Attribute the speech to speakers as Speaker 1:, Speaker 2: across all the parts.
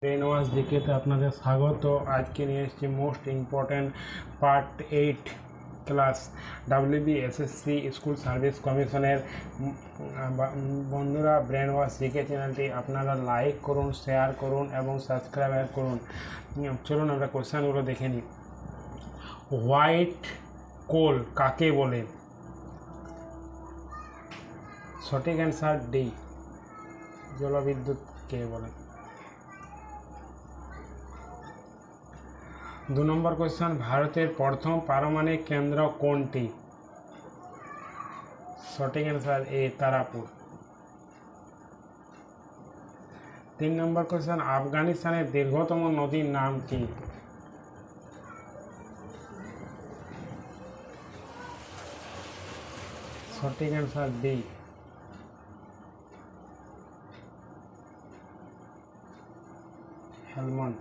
Speaker 1: Brain wash জিকেতে আপনাদের স্বাগত। আজকে নিয়ে এসেছি most important part 8 class WBSSC school service কমিশনের। বন্ধুরা, ব্রেন ওয়াশ জিকে চ্যানেলটি আপনারা লাইক করুন, শেয়ার করুন এবং সাবস্ক্রাইব করুন। চলুন আমরা কোশ্চেনগুলো দেখে নিই। হোয়াইট কোল কাকে বলে? সঠিক অ্যান্সার ডি, জলবিদ্যুৎকে বলে। 2 নম্বর কোশ্চেন, ভারতের প্রথম পারমাণবিক কেন্দ্র কোনটি? সঠিক অ্যান্সার এ, তারাপুর। 3 নম্বর কোশ্চেন, আফগানিস্তানের দীর্ঘতম নদীর নাম কি? সঠিক অ্যান্সার ডি, হেলমন্ড।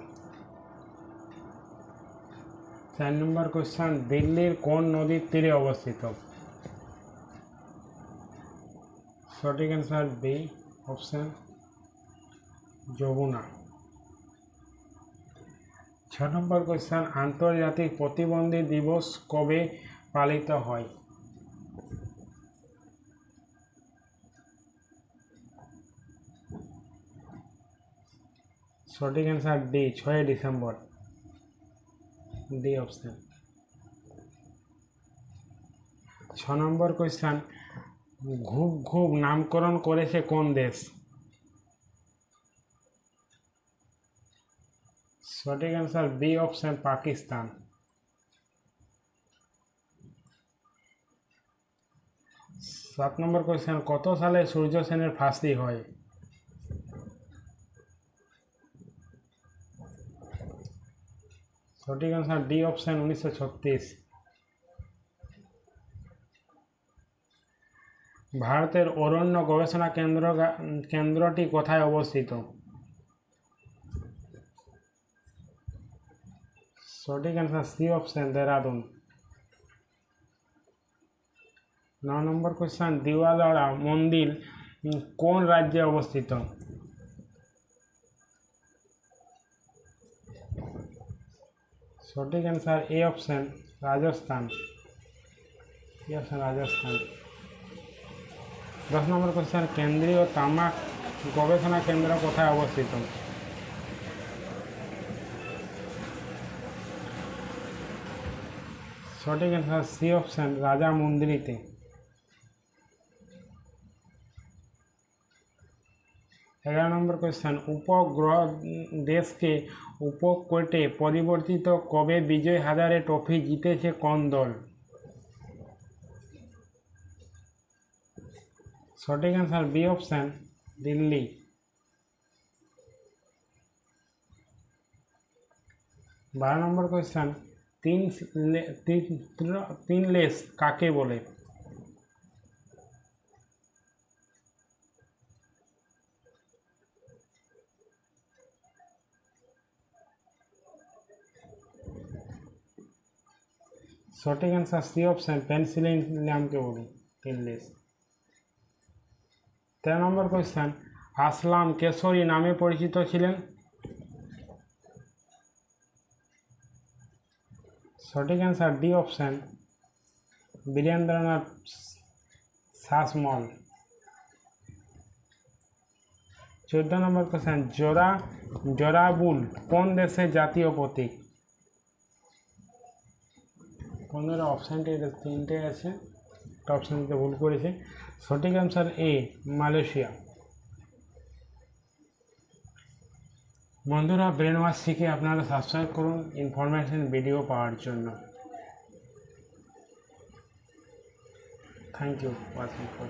Speaker 1: 4 নম্বর কোশ্চেন, দিল্লির কোন নদীর তীরে অবস্থিত? সঠিক অ্যান্সার বি অপশন, যমুনা। 6 নম্বর কোশ্চেন, আন্তর্জাতিক প্রতিবন্ধী দিবস কবে পালিত হয়? সঠিক answer D, 6 December. D option. 6 নম্বর কোশ্চেন, ঘুপ ঘুপ নামকরণ করেছে কোন দেশ? সঠিক অ্যান্সার বি অপশন, পাকিস্তান। 7 নম্বর কোশ্চেন, কত সালে সূর্য সেনের ফাঁসি হয়? সঠিক অ্যান্সার ডি অপশন, 1936। ভারতের অরণ্য গবেষণা কেন্দ্রটি কোথায় অবস্থিত? সঠিক অ্যান্সার সি অপশন, দেরাদুন। 9 নম্বর কোশ্চেন, দিওয়ালড়া মন্দির কোন রাজ্যে অবস্থিত? সঠিক answer A option, Rajasthan. A option, Rajasthan. 10 number question, কেন্দ্রীয় তামাক গবেষণা কেন্দ্র কোথায় অবস্থিত? সঠিক অ্যান্সার সি অপশন, রাজামুন্দ্রিতে। 11 নম্বর কোশ্চেন, উপগ্রহ দেশকে উপকূটে পরিবর্তিত কবে বিজয় হাজারে ট্রফি জিতেছে কোন দল? সঠিক অ্যান্সার বি অপশন, দিল্লি। 12 নম্বর কোশ্চেন, তিন লেস কাকে বলে? সঠিক অ্যান্সার সি অপশন, পেনিসিলিয়ামকে বলে তিন লেস। 13 নম্বর কোশ্চেন, আসলাম কেশরী নামে পরিচিত ছিলেন? সঠিক answer D option, Birendranath Sasmal. 14 নম্বর কোশ্চেন, জোরাবুল কোন দেশের জাতীয় প্রতীক? 15 অপশানটি তিনটে আছে, একটা অপশান দিতে ভুল করেছে। সঠিক অ্যান্সার এ, মালয়েশিয়া। বন্ধুরা, ব্রেন ওয়াশ শিখে আপনারা সাবস্ক্রাইব করুন ইনফরমেশন ভিডিও পাওয়ার জন্য। Thank you watching for.